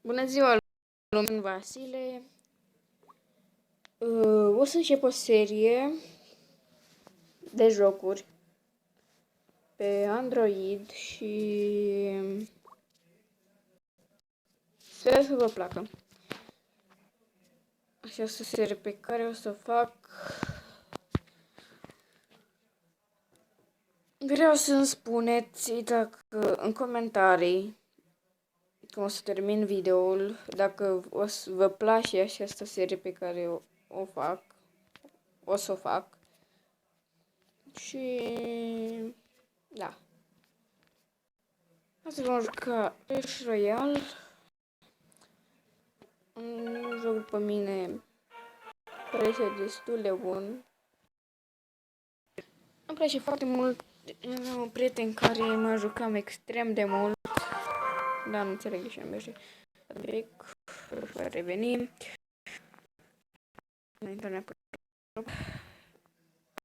Bună ziua, lumen Vasile. O să încep o serie de jocuri pe Android și sper să vă placă. Această serie pe care o să o fac. Vreau să-mi spuneți dacă în comentarii când o să termin videoul, dacă o să vă place această serie pe care o fac, o să o fac. Și da. Asta vom juca Clash Royale. Un joc după mine care este destul de bun. Îmi place foarte mult. Am un prieten care mă jucam extrem de mult. Dar nu înțeleg de ce am merge. Va reveni.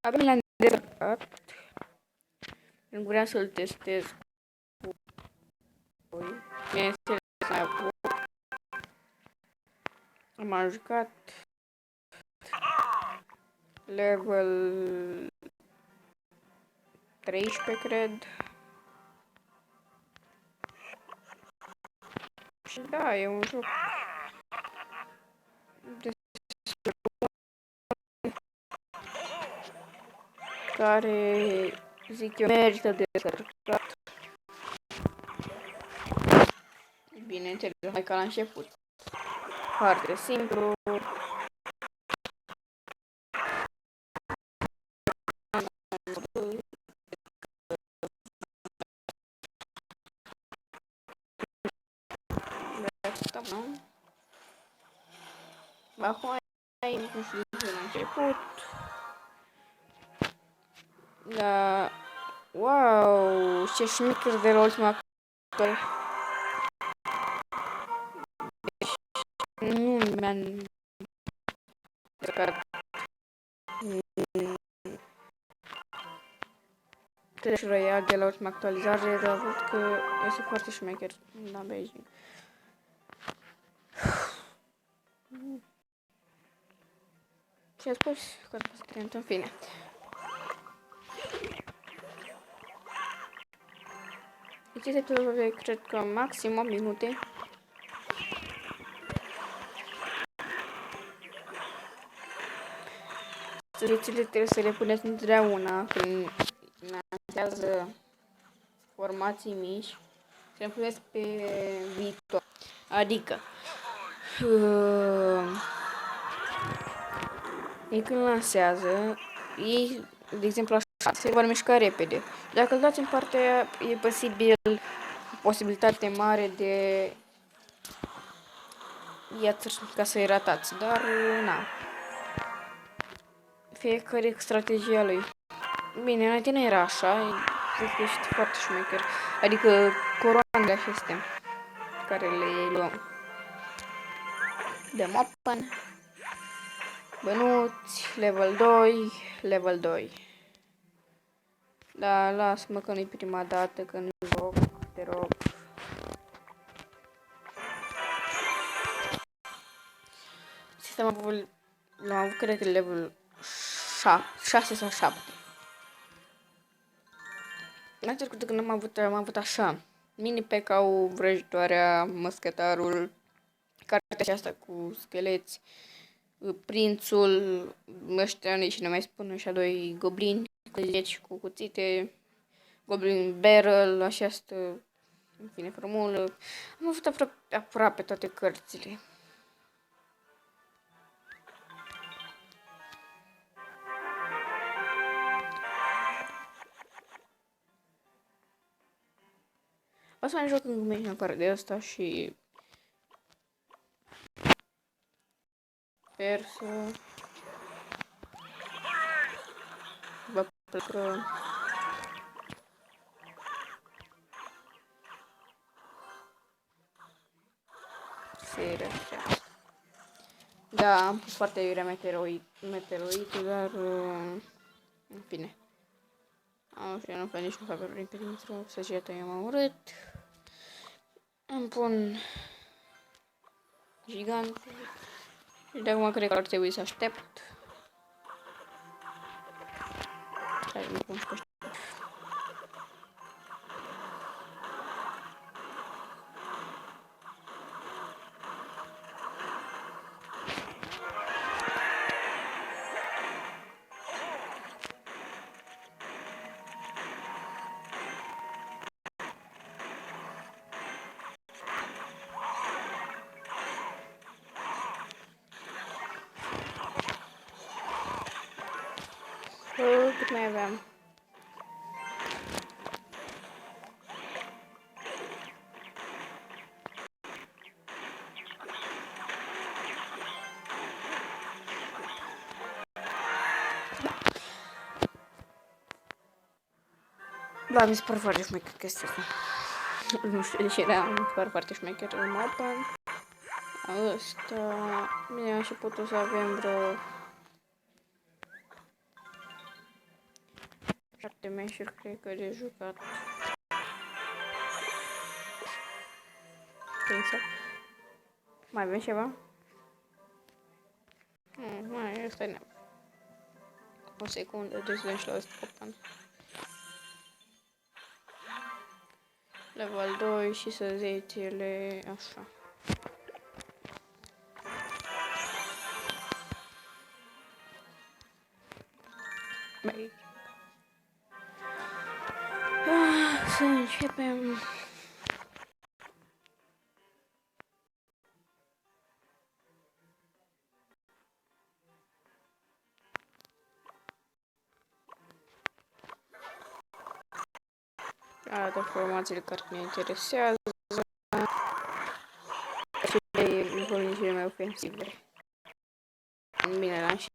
Abia l-am descărcat. Vreau să-l testez cu voi. Bineînțeles, am jucat level 13, cred. Și da, e un joc care, zic eu, merită de descărcat. Bineînțeles, mai ca la început. Foarte simplu. Nu? Acum ai, nu știu de la început. Da. Wow, ce șmecher de la ultima actual. Nu mi-am descărcat Clash Royale de la ultima actualizare, dar văd că este foarte șmecher la Beijing. Și a spus că să în fine. Este trebuie, cred că maxim 8 minute. Sărițile trebuie să le puneți întotdeauna când lansează formații mici. Să le puneți pe viitor. Adică ei când lansează, ei, de exemplu așa, se vor mișca repede. Dacă îl dați în partea aia, e posibil, posibilitate mare de ca să-i ratați, dar na. Fiecare strategia lui. Bine, înainte nu era așa, ești foarte șmecher. Adică coroanele acestea care le luăm. Dăm open. Bănuți, level 2, level 2. Da, lasă-mă că nu-i prima dată, că nu joc, te rog. Sistemul l-am avut, cred că level 6 sau 7. N-am trecut când am avut așa. Mini P.K.-ul, vrăjitoarea, măscătarul, cartea aceasta cu scheleți, prințul, ăștia și ne mai spun așa doi goblini, cu cu cuțite, Goblin Barrel, această, în fine, formulă. Am avut aproape toate cărțile. O să mai joc în glume în afară de asta și sper să vă placă. Seria așa. Da, am pus foarte iurea meteoroid, dar în fine. Așa, nu fac nici nu fac prin perimetru, să-și iată eu m-am urât. Îmi pun gigant. Și de acum cred că ar trebui să aștept. Hai, mă pun și pe ăștia. Cât mai aveam? Da, mi se pare foarte șmecher chestia asta. Nu știu de ce, dar mi se pare foarte șmecher în mapa. Ăsta... Bine, am și putut să avem vreo... 7 meciuri, cred că de jucat. Pensă. Mai avem ceva? Mai, ăsta e o secundă, deci la ăsta copan. Level 2 și să zici ele așa. Băi. Să începem. Arată informațiile care ne interesează și informațiile mai ofensive. Bine, l-am și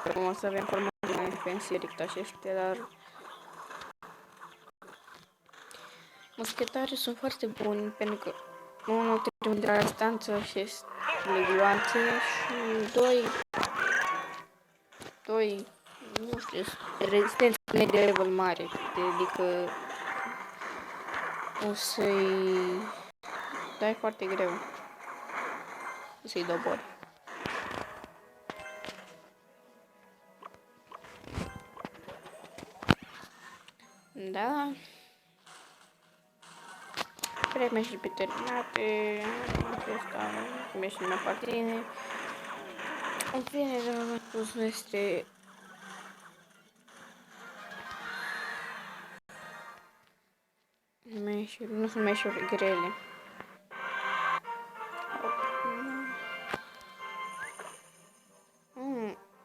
acum o să avem informații mai ofensive decât acestea, dar muschetarii sunt foarte buni pentru că unul trebuie de la distanță și este legioanțe și doi, nu știu, rezistență de level mare, adică o să-i dai foarte greu. O să-i dobor. Da. Vreme și pe terminate. Acesta mi-și mi aparține. În fine, de la spus, nu este... Nu sunt meșuri grele.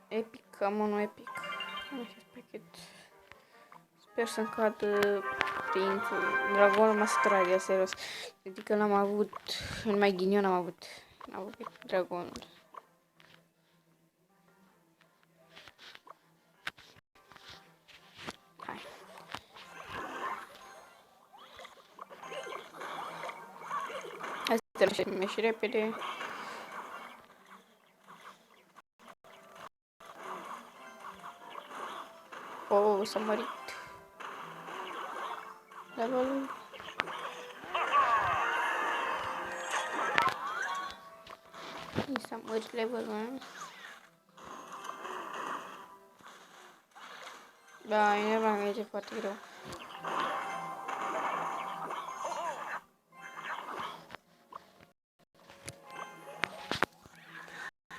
Epic, am unul epic. Acest pachet. Sper să-mi cadă prințul. Dragonul mă stradia, serios. Adică l-am avut, în mai ghinion am avut dragonul. Hai. Hai să trecem și repede. Oh, s-a mărit. Level. S-a mărit levelul. Da, e nevoie, merge foarte greu.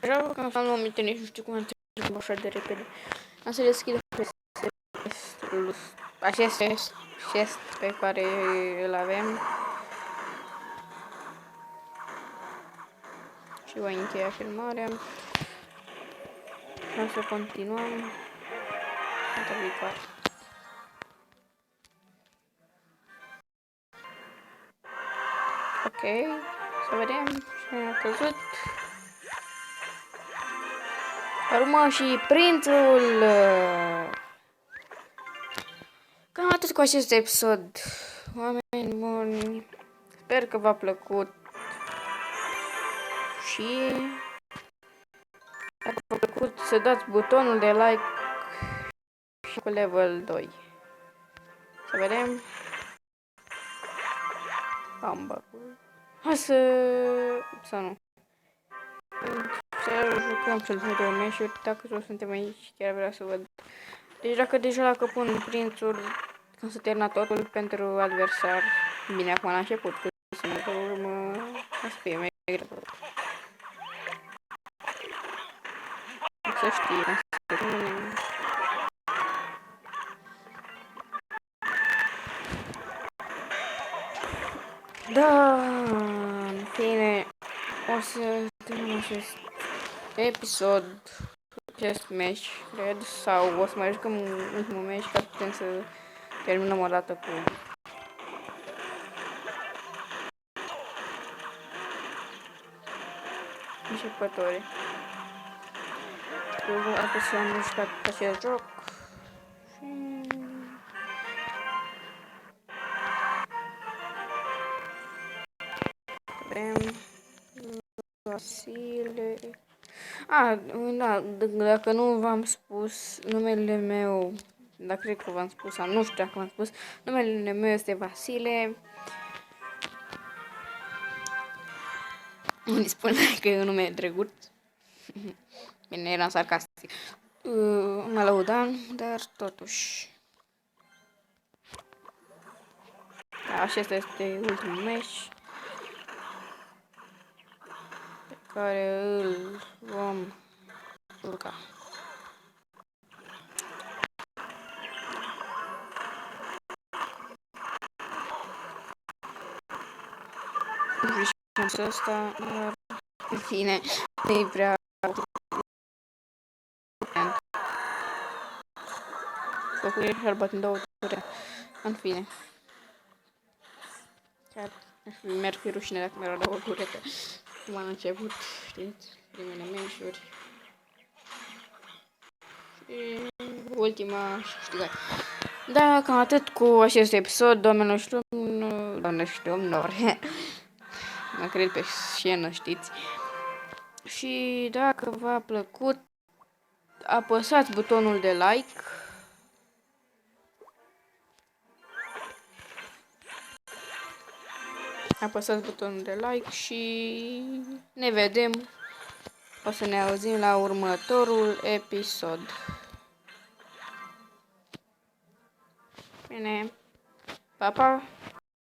Vreau că am momente, nici nu știu cum am trecut așa de repede. Am să deschid acest chest pe care îl avem. Și voi încheia filmarea. O să continuăm data viitoare. Ok, să vedem ce a căzut. Urmă și prințul. Cam atât cu acest episod. Oameni buni, sper că v-a plăcut. Și dacă v-a plăcut, să dați butonul de like și cu level 2. Să vedem. Bamba. Hai să nu. să jucăm cel de două meciuri, dacă toți suntem aici, chiar vreau să văd. Deci dacă pun prințul, când se termina totul pentru adversar, bine, acum la început, că sunt pe urmă, o să fie mai greu. Să știi, cum să termine. Da, în fine, o să termin acest episod, acest match, cred, sau o să mai jucăm un ultimul match ca putem să terminăm o dată cu începătorii. Eu am jucat acest joc și avem Vasile. Da, dacă nu v-am spus numele meu, dar cred că v-am spus, sau nu știu dacă v-am spus, numele meu este Vasile. Unii spun că e un nume drăguț. Bine, eram sarcastic. Mă lăudam, dar totuși. Da, acesta este ultimul match pe care îl vom juca. Și asta, dar în fine, nu-i prea făcut și-ar bat în 2 ture. În fine. Chiar mi-ar fi rușine dacă mi-ar da o curetă. Cum am început, știți, primele meciuri. Și ultima și câștigat. Da, cam atât cu acest episod, doamnelor și domnilor. Mă cred pe scenă, știți. Și dacă v-a plăcut, apăsați butonul de like. Apăsați butonul de like și ne vedem. O să ne auzim la următorul episod. Bine, pa, pa!